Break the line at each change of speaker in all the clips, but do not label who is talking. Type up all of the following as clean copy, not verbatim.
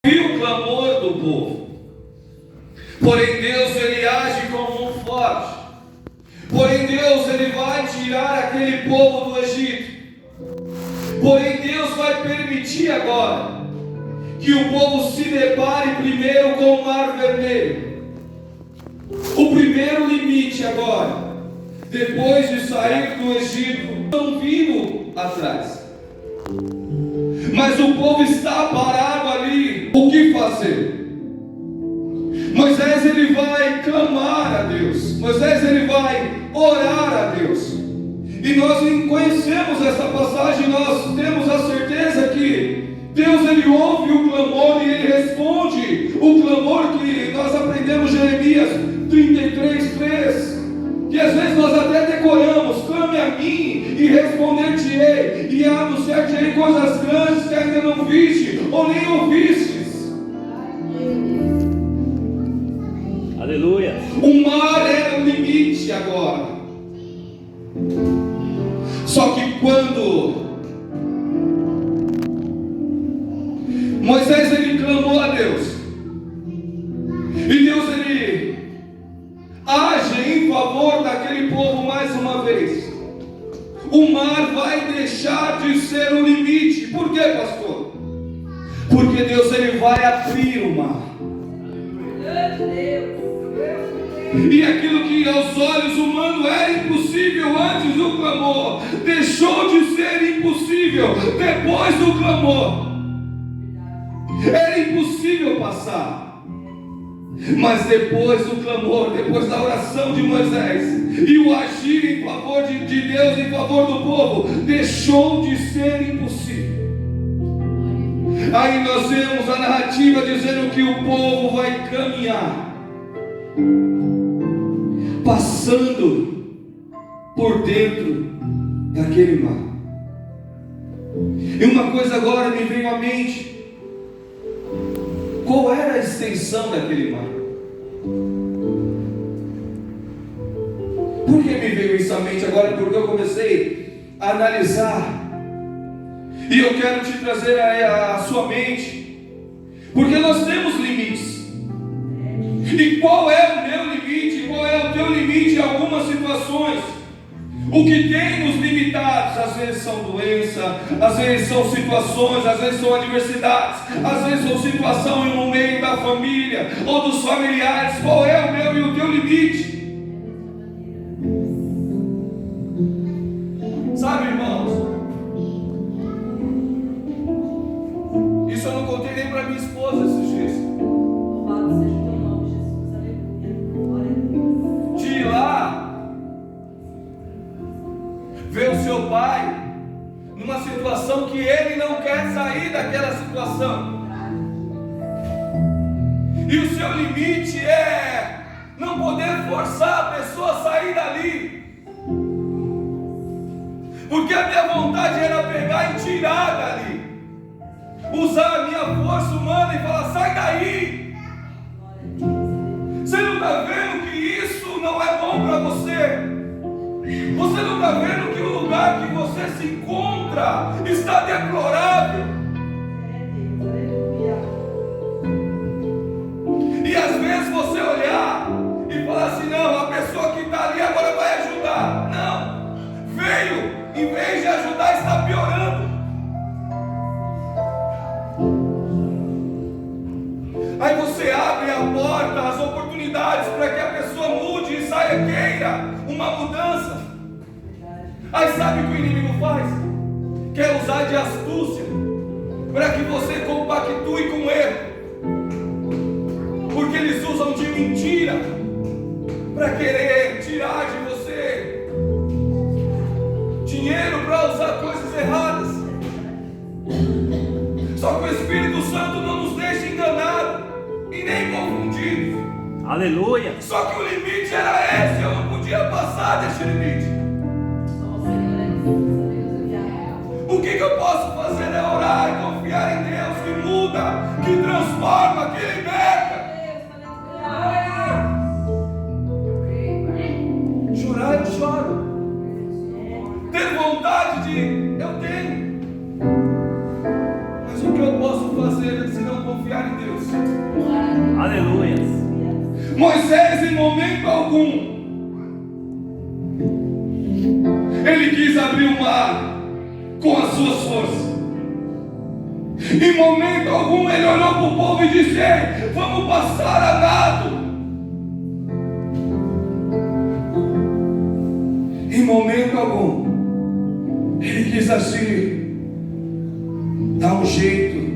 ouviu o clamor do povo. Porém Deus, ele age como um forte. Porém Deus, ele vai tirar aquele povo do Egito. Porém Deus vai permitir agora que o povo se depare primeiro com o Mar Vermelho. O primeiro limite agora, depois de sair do Egito, estão vindo atrás. Mas o povo está parado ali. O que fazer? Moisés, ele vai clamar a Deus. Moisés, ele vai orar a Deus. E nós conhecemos essa passagem. Nós temos a certeza que Deus, ele ouve o clamor e ele responde o clamor que nós aprendemos em Jeremias 33:3. Que às vezes nós até decoramos: clame a mim e responder-te-ei, e anunciar-te-ei coisas grandes que ainda não viste ou nem ouvistes.
Aleluia.
O mar era o limite agora. Só que quando Moisés, ele clamou a Deus, e Deus, ele age em favor daquele povo mais uma vez, o mar vai deixar de ser o limite. Por quê, pastor? Porque Deus, ele vai abrir o mar. E aquilo que aos olhos humanos era impossível antes do clamor, deixou de ser impossível depois do clamor. Era impossível passar. Mas depois do clamor, depois da oração de Moisés e o agir em favor de Deus, em favor do povo, deixou de ser impossível. Aí nós vemos a narrativa dizendo que o povo vai caminhar, passando por dentro daquele mar. E uma coisa agora me veio à mente: qual era a extensão daquele mar? Por que me veio isso à mente agora? Porque eu comecei a analisar, e eu quero te trazer a sua mente, porque nós temos limites. E qual é o meu limite? Qual é o teu limite em algumas situações? O que tem nos limitados, às vezes são doenças, às vezes são situações, às vezes são adversidades, às vezes são situação no meio da família ou dos familiares. Qual é o meu e o teu limite? Sabe, irmãos, isso eu não contei nem para minha esposa esses dias. De ir lá ver o seu pai numa situação que ele não quer sair daquela situação, e o seu limite é não poder forçar a pessoa a sair dali, porque a minha vontade era pegar e tirar dali, usar a minha força humana e falar: sai daí. Você não está vendo que isso não é bom para você? Você não está vendo que o lugar que você se encontra está deplorável? E às vezes você olhar e falar assim: não, a pessoa que está ali agora vai ajudar. Não, veio, em vez de ajudar, está piorando. Aí você abre a porta, as oportunidades para que a pessoa mude e saia, queira uma mudança. Aí sabe o que o inimigo faz? Quer usar de astúcia para que você compactue com o erro, porque eles usam de mentira para querer tirar de você dinheiro para usar coisas erradas. Só que o Espírito Santo não nos deixa enganados e nem confundidos.
Aleluia.
Só que o limite era esse, eu não podia passar desse limite. O que eu posso fazer é orar e confiar em Deus, que muda, que transforma, que liberta. Chorar eu choro. Ter vontade de, eu tenho. Mas o que eu posso fazer se não confiar em
Aleluia.
Moisés, em momento algum, ele quis abrir o mar com as suas forças. Em momento algum ele olhou para o povo e disse: ei, vamos passar a nado. Em momento algum ele quis agir, dar um jeito,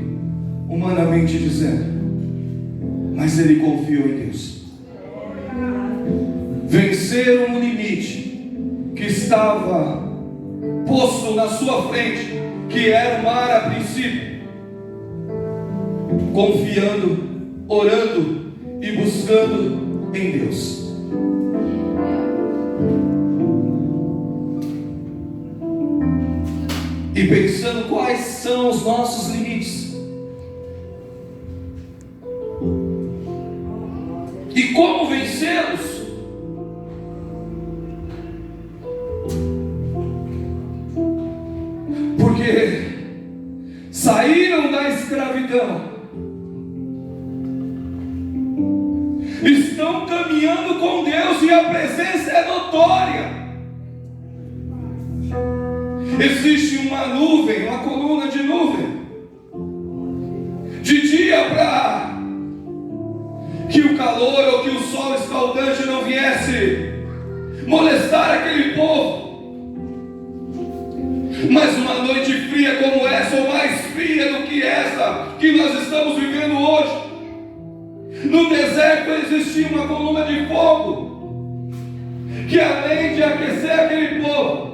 humanamente dizendo, mas ele confiou em Deus. Venceram um limite que estava posto na sua frente, que era o mar a princípio, confiando, orando e buscando em Deus. E pensando quais são os nossos limites e como vencê-los. Porque saíram da escravidão, estão caminhando com Deus e a presença é notória. Existe uma nuvem, uma coluna de nuvem, de dia para que o calor ou que o sol escaldante não viesse molestar aquele povo. Mas uma noite fria como essa, ou mais fria do que essa que nós estamos vivendo hoje, no deserto existia uma coluna de fogo que, além de aquecer aquele povo,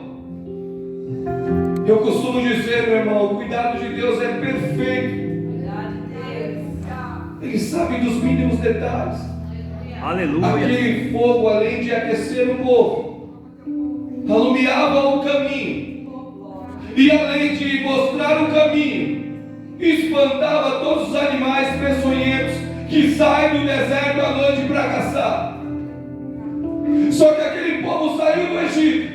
eu costumo dizer, meu irmão, o cuidado de Deus é perfeito. Ele sabe dos mínimos detalhes.
Aleluia.
Aquele fogo, além de aquecer o povo, alumiava o caminho. E além de mostrar o caminho, espantava todos os animais peçonhentos que saem do deserto à noite para caçar. Só que aquele povo saiu do Egito,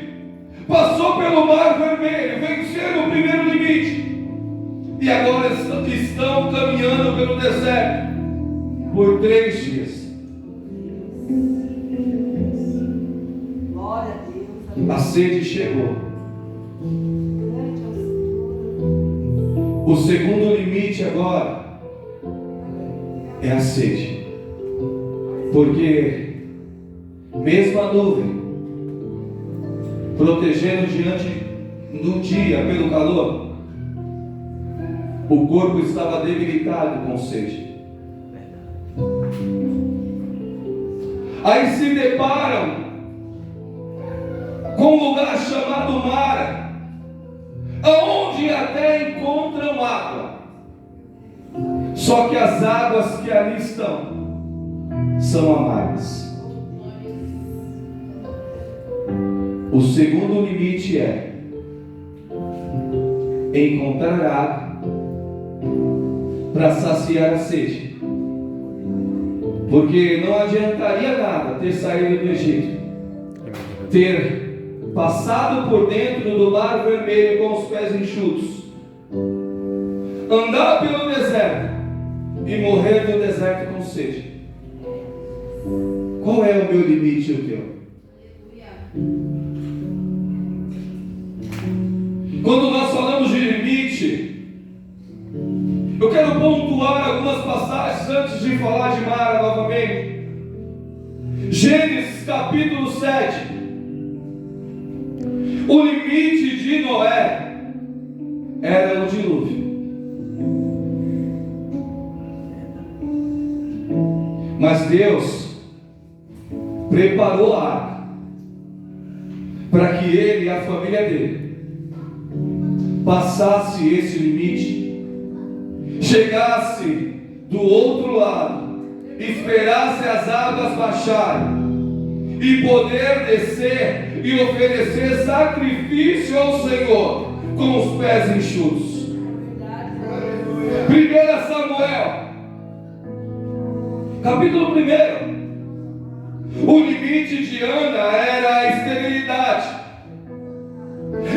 passou pelo Mar Vermelho, vencendo o primeiro limite, e agora estão caminhando pelo deserto por 3 dias. A sede chegou. O segundo limite agora é a sede, porque mesmo a nuvem protegendo diante do dia pelo calor, o corpo estava debilitado com sede. Aí se deparam com um lugar chamado Mara, aonde até encontram água. Só que as águas que ali estão são amargas. O segundo limite é encontrar água para saciar a sede. Porque não adiantaria nada ter saído do Egito, ter passado por dentro do Mar Vermelho com os pés enxutos, andar pelo deserto e morrer no deserto com sede. Qual é o meu limite e o teu? Quando nós falamos de limite, eu quero pontuar algumas passagens antes de falar de Mara novamente. Gênesis capítulo 7. O limite de Noé era o dilúvio. Mas Deus preparou a arca para que ele e a família dele passasse esse limite, chegasse do outro lado, esperasse as águas baixarem e poder descer e oferecer sacrifício ao Senhor com os pés enxutos. 1 Samuel capítulo 1. O limite de Ana era a esterilidade,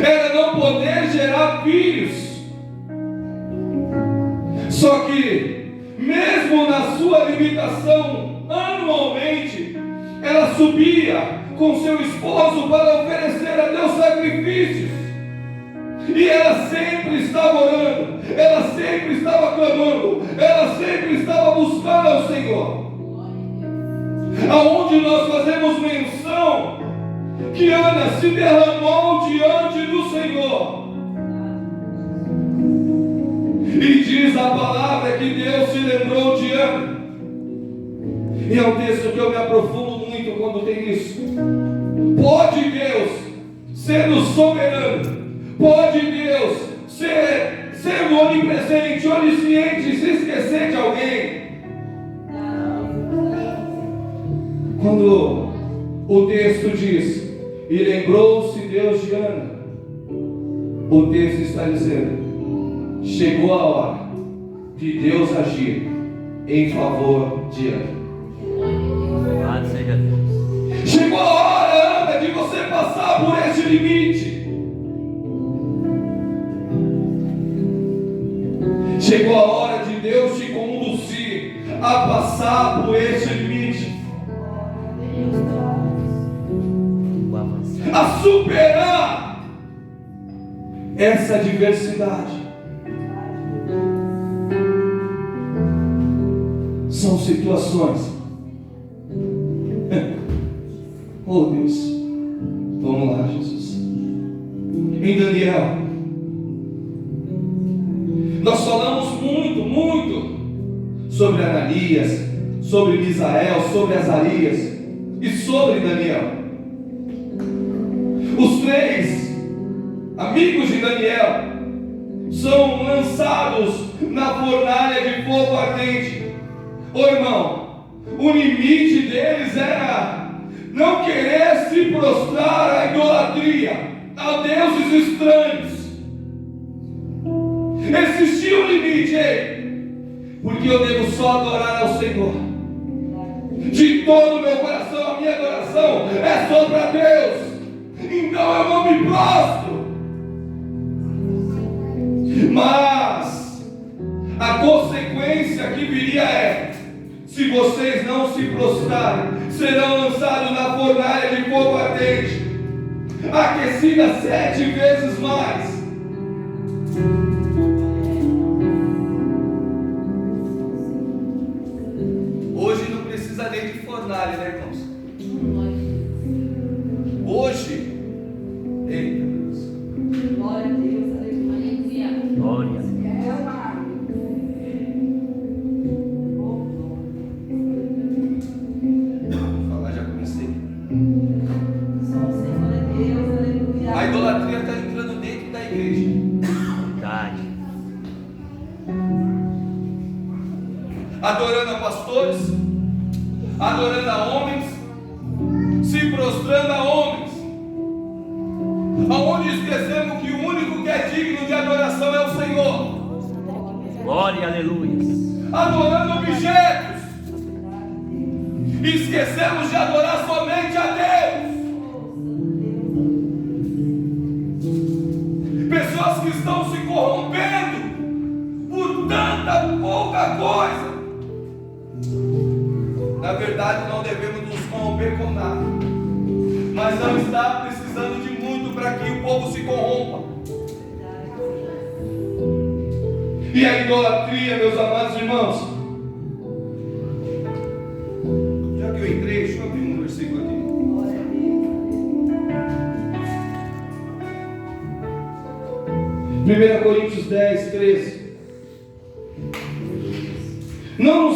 era não poder gerar filhos. Só que mesmo na sua limitação, anualmente, ela subia com seu esposo para oferecer a Deus sacrifícios. E ela sempre estava orando, ela sempre estava clamando, ela sempre estava buscando ao Senhor. Aonde nós fazemos menção que Ana se derramou diante do Senhor. E diz a palavra que Deus se lembrou de Ana. E é um texto que eu me aprofundo muito quando tem isso. Pode Deus, sendo soberano, pode Deus ser onipresente, onisciente, se esquecer de alguém? Quando o texto diz, e lembrou-se Deus de Ana, o texto está dizendo, chegou a hora de Deus agir em favor de Ana.
Louvado seja Deus.
Chegou a hora, Ana, de você passar por esse limite. Chegou a hora de Deus te conduzir a passar por esse limite, a superar essa adversidade. São situações. Oh Deus, vamos lá, Jesus. Em Daniel, nós falamos muito sobre Ananias, sobre Misael, sobre Azarias e sobre Daniel. Os três amigos de Daniel são lançados na fornalha de fogo ardente. Ô irmão, o limite deles era não querer se prostrar à idolatria, a deuses estranhos. Existia um limite, porque eu devo só adorar ao Senhor. De todo o meu coração, a minha adoração é só para Deus. Então eu não me prostro. Mas a consequência que viria é: se vocês não se prostrarem, serão lançados na fornalha de fogo ardente, aquecida 7 vezes mais. Hoje não precisa nem de fornalha, né, irmãos? Hoje, eita Deus,
Glória a Deus, aleluia.
Glória a Deus.
a idolatria está entrando dentro da igreja.
Verdade.
Adorando a pastores, adorando a homens, se prostrando a homens, aonde esquecemos que o único que é digno de adoração é o Senhor.
Glória, aleluia.
Adorando objetos, esquecemos de adorar somente a Deus. Pessoas que estão se corrompendo por tanta pouca coisa. Na verdade, não devemos nos corromper com nada, mas não está precisando de muito para que o povo se corrompa. E a idolatria, meus amados irmãos, já que eu entrei, deixa eu abrir um versículo aqui. Primeira Coríntios 10, 13. Não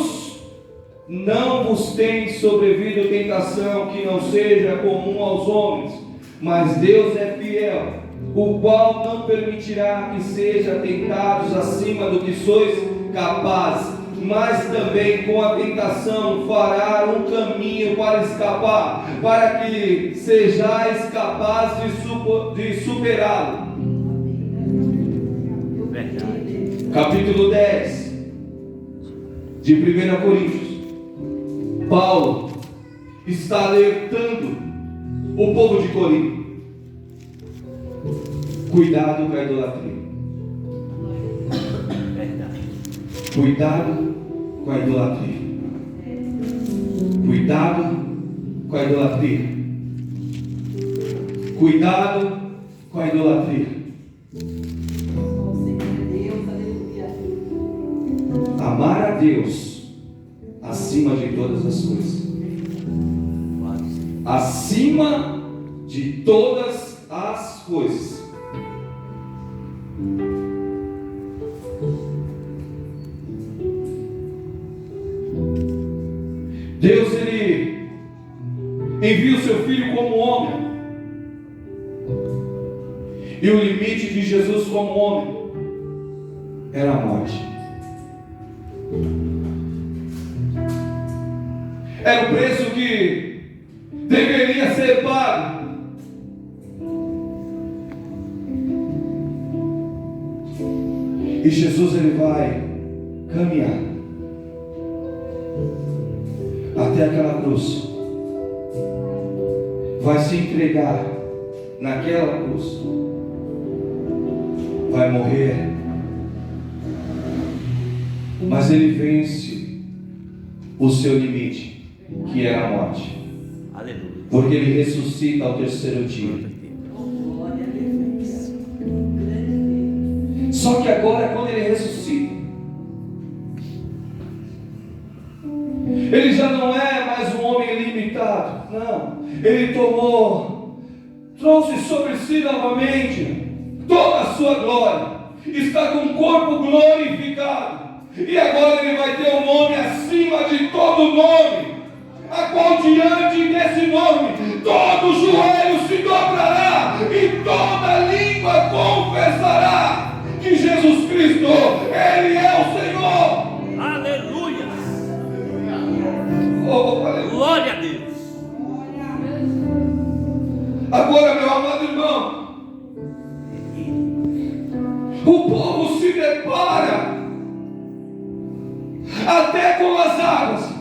vos tem sobrevindo tentação que não seja comum aos homens, mas Deus é fiel, o qual não permitirá que sejam tentados acima do que sois capazes, mas também com a tentação fará um caminho para escapar, para que sejais capazes de superá-lo.
Verdade.
Capítulo 10 de 1 Coríntios. Paulo está alertando o povo de Corinto: cuidado com a idolatria.
Verdade.
Cuidado com a idolatria. Cuidado com a idolatria. Cuidado com a idolatria.
Deus, aleluia.
Amar a Deus acima de todas as coisas. Acima de todas as coisas. Deus, Ele envia o seu Filho como homem. E o limite de Jesus como homem era a morte. Era o preço que deveria ser pago. E Jesus, Ele vai caminhar até aquela cruz, vai se entregar naquela cruz, vai morrer, mas Ele vence o seu limite, que é a morte.
Aleluia.
Porque Ele ressuscita ao terceiro dia.
Glória a Deus.
Só que agora, quando Ele ressuscita, Ele já não é mais um homem limitado. Não. Ele trouxe sobre si novamente toda a sua glória. Está com o corpo glorificado. E agora Ele vai ter um nome acima de todo nome, a qual diante desse nome todo joelho se dobrará e toda língua confessará que Jesus Cristo, Ele é o Senhor.
Aleluia.
Oh, aleluia.
Glória a Deus.
Agora, meu amado irmão, o povo se depara até com as águas,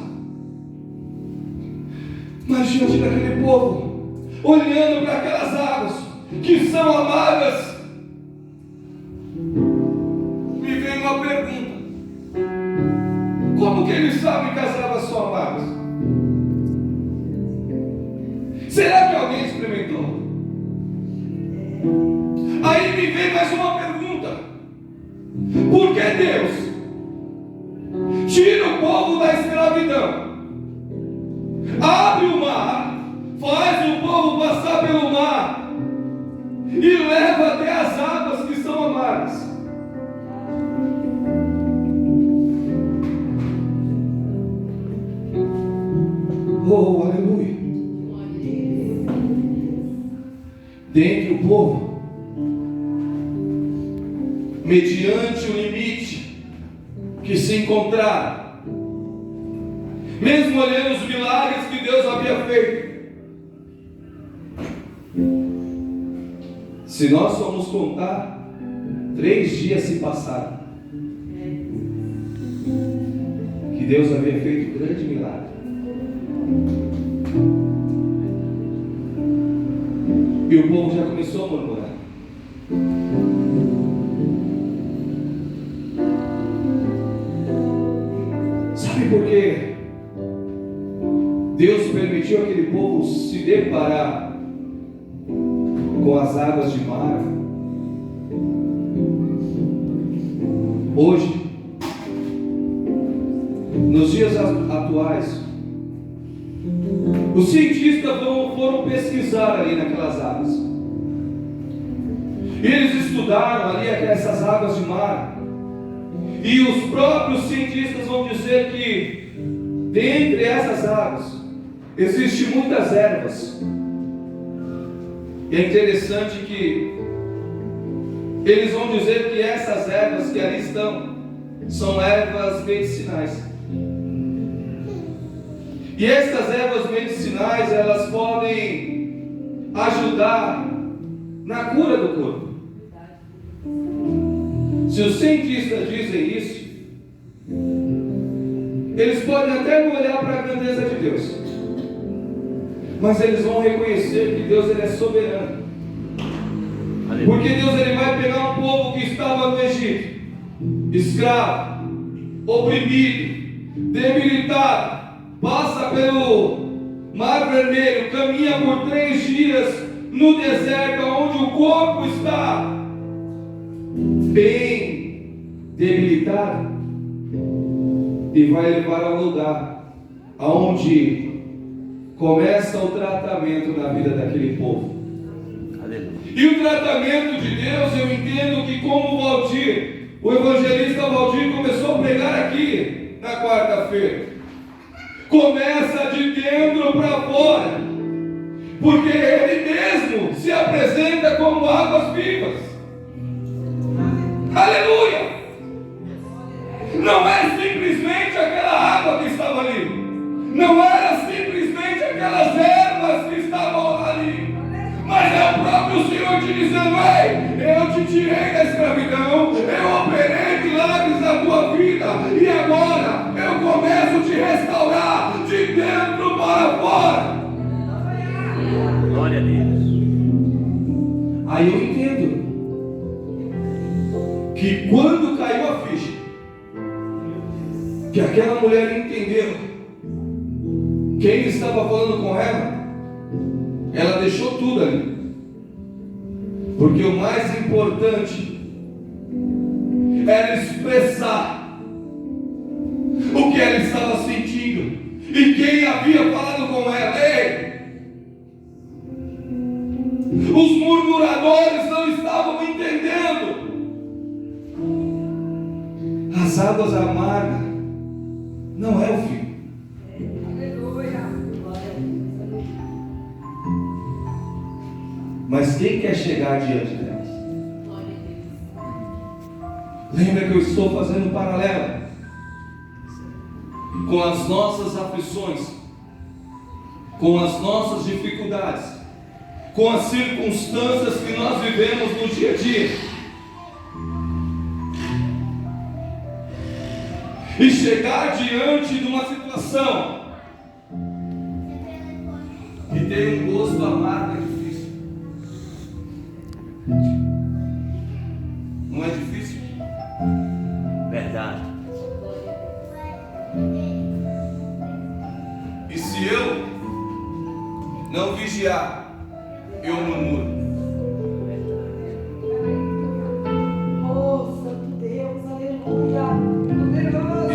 mas diante daquele povo, olhando para aquelas águas que são amargas, me vem uma pergunta: como que eles sabem que as águas são amargas? Será que alguém experimentou? Aí me vem mais uma pergunta: por que Deus tira o povo da escravidão, abre o mar, faz o povo passar pelo mar e leva até as águas que são amargas? Oh, aleluia. Dentre o povo, mediante o limite que se encontrar, mesmo olhando os milagres que Deus havia feito, se nós formos contar, 3 dias se passaram que Deus havia feito um grande milagre. E o povo já começou a murmurar. Sabe por quê? Deus permitiu aquele povo se deparar com as águas de mar. Hoje, nos dias atuais, os cientistas foram pesquisar ali naquelas águas. E eles estudaram ali essas águas de mar. E os próprios cientistas vão dizer que dentre essas águas existem muitas ervas. E é interessante que eles vão dizer que essas ervas que ali estão são ervas medicinais. E essas ervas medicinais, elas podem ajudar na cura do corpo. Se os cientistas dizem isso, eles podem até não olhar para a grandeza de Deus, mas eles vão reconhecer que Deus, Ele é soberano. Porque Deus, Ele vai pegar um povo que estava no Egito, escravo, oprimido, debilitado, passa Mar Vermelho, caminha por 3 dias no deserto, onde o corpo está bem debilitado, e vai levar a um lugar onde começa o tratamento na vida daquele povo.
Aleluia.
E o tratamento de Deus, eu entendo que, como o evangelista Valdir começou a pregar aqui na quarta-feira, começa de dentro para fora, porque Ele mesmo se apresenta como águas vivas. Aleluia! Não é simplesmente aquela água que estava ali, não era simplesmente aquelas ervas que estavam ali, mas é o próprio Senhor te dizendo: ei, eu te tirei da escravidão, eu operei milagres na tua vida, e agora eu começo a te restaurar de dentro para fora.
Glória a Deus.
Aí eu entendo que quando caiu a ficha, que aquela mulher entendeu quem estava falando com ela deixou tudo ali, porque o mais importante era expressar o que ela estava sentindo e quem havia falado com ela. Ei, os murmuradores não estavam entendendo. As águas amargas não é o fim. Mas quem quer chegar diante delas? Lembra que eu estou fazendo um paralelo com as nossas aflições, com as nossas dificuldades, com as circunstâncias que nós vivemos no dia a dia. E chegar diante de uma situação que tem um gosto amargo é difícil. Não é difícil?
Verdade.
E se eu não vigiar, eu murmuro.
Oh, Santo Deus, aleluia.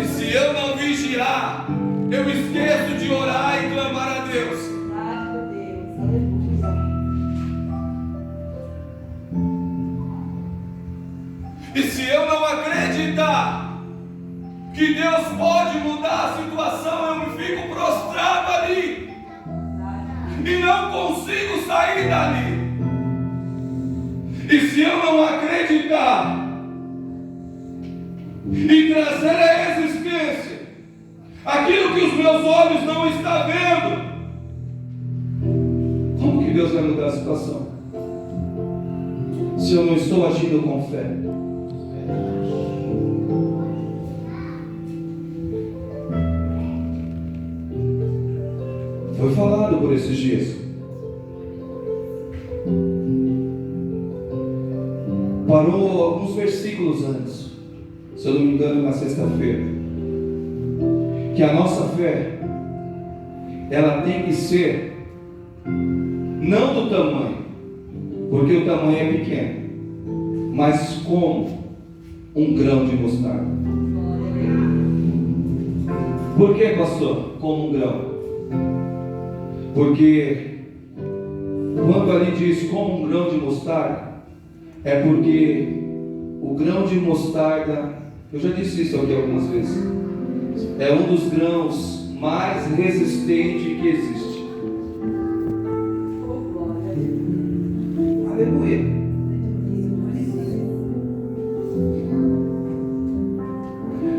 E se eu não vigiar, eu esqueço de orar e clamar a Deus.
Graças a Deus, aleluia.
E se eu não acreditar que Deus pode mudar a situação, eu me fico prostrado ali e não consigo sair dali. E se eu não acreditar e trazer à existência aquilo que os meus olhos não estão vendo, como que Deus vai mudar a situação? Se eu não estou agindo com fé. Foi falado por esses dias. Parou alguns versículos antes, se eu não me engano, na sexta-feira, que a nossa fé, ela tem que ser não do tamanho, porque o tamanho é pequeno, mas como um grão de mostarda. Por que, pastor? Como um grão. Porque quando ali diz como um grão de mostarda, é porque o grão de mostarda, eu já disse isso aqui algumas vezes, é um dos grãos mais resistentes que existe. Aleluia.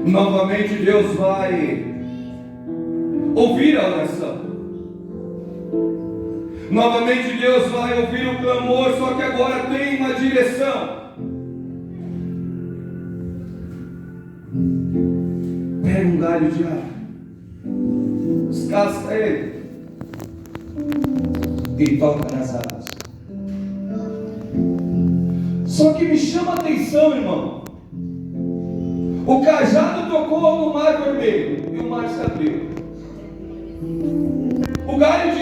Novamente Deus vai ouvir a oração. Novamente Deus vai ouvir o clamor, só que agora tem uma direção. Pega um galho de árvore, descasca ele e toca nas águas. Só que me chama a atenção, irmão, o cajado tocou no mar vermelho e o mar se abriu. O galho de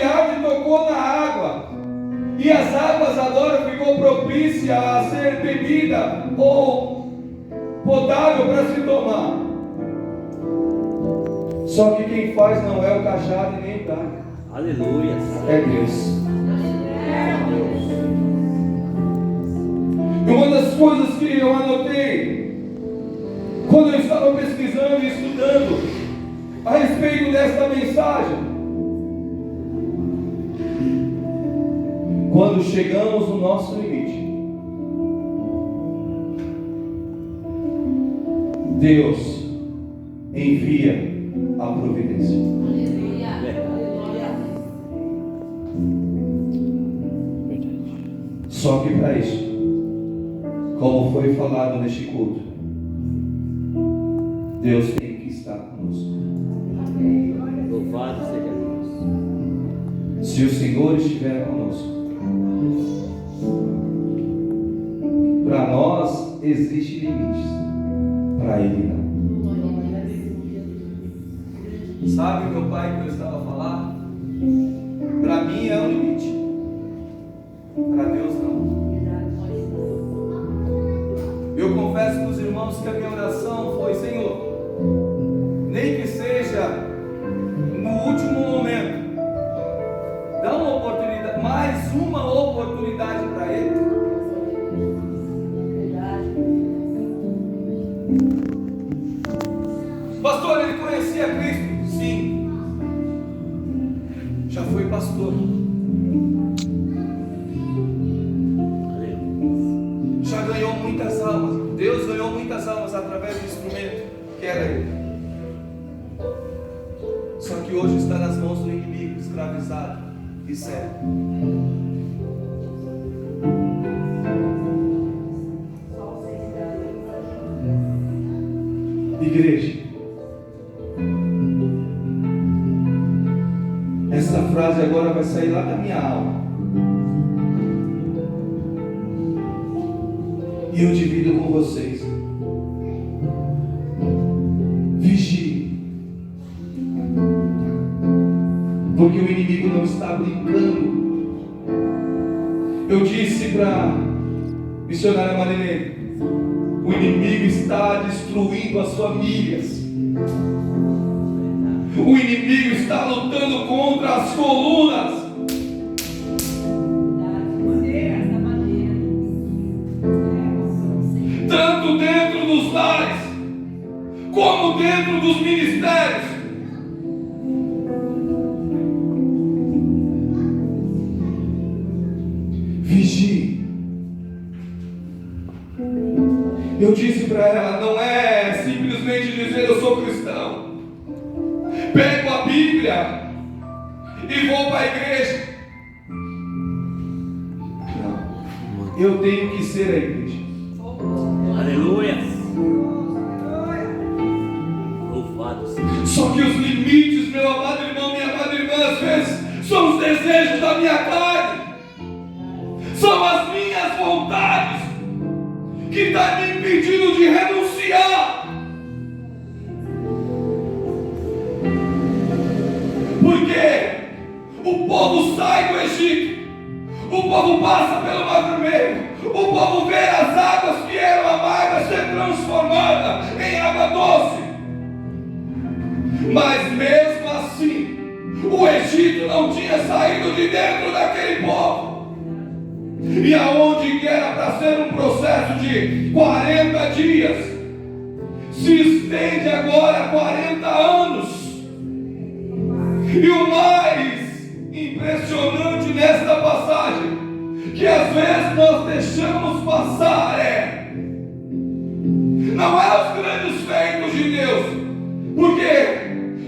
jogou na água, e as águas agora ficou propícia a ser bebida ou potável para se tomar. Só que quem faz não é o cajado e nem o galho.
Aleluia.
É Deus. E uma das coisas que eu anotei quando eu estava pesquisando e estudando a respeito desta mensagem: quando chegamos no nosso limite, Deus envia a providência. Só que para isso, como foi falado neste culto, Deus tem que estar conosco.
Louvado seja Deus.
Se o Senhor estiver conosco, para nós existem limites, para Ele não. Sabe, meu pai, que eu estava falando? Para mim é um limite, para Deus não. Eu confesso para os irmãos que a minha oração foi: Senhor, nem que seja no último momento, dá uma oportunidade, mais uma oportunidade para Ele. Pastor, ele conhecia Cristo? Sim. Já foi pastor. Já ganhou muitas almas. Deus ganhou muitas almas através do instrumento que era ele. Só que hoje está nas mãos do inimigo, escravizado e cego. Igreja, essa frase agora vai sair lá da minha alma, e eu divido com vocês. Vigie, porque o inimigo não está brincando. Eu disse para a missionária Marilene: o inimigo está destruindo as famílias. O inimigo está lutando contra as colunas. Tanto dentro dos lares, como dentro dos ministérios. Vigie. Eu disse para ela: não é simplesmente dizer eu sou cristão, pego a Bíblia e vou para a igreja. Não, eu tenho que ser a igreja.
Aleluia. Louvado seja.
Só que os limites, meu amado irmão, minha amada irmã, às vezes são os desejos da minha carne, são as minhas vontades que está me impedindo de renunciar. Porque o povo sai do Egito, o povo passa pelo Mar Vermelho, o povo vê as águas que eram amargas ser transformadas em água doce. Mas mesmo assim, o Egito não tinha saído de dentro daquele povo. E aonde que era para ser um processo de 40 dias, se estende agora a 40 anos. E o mais impressionante nesta passagem, que às vezes nós deixamos passar, não é os grandes feitos de Deus, porque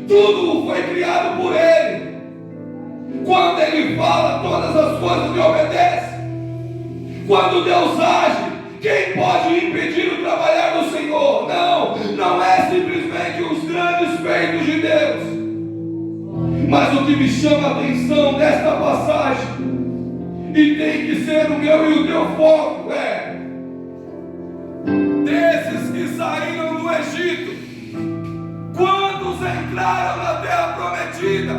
tudo foi criado por Ele. Quando Ele fala, todas as coisas lhe obedecem. Quando Deus age, quem pode impedir o trabalhar do Senhor? Não é simplesmente os grandes feitos de Deus. Mas o que me chama a atenção desta passagem, e tem que ser o meu e o teu foco, desses que saíram do Egito, quantos entraram na terra prometida?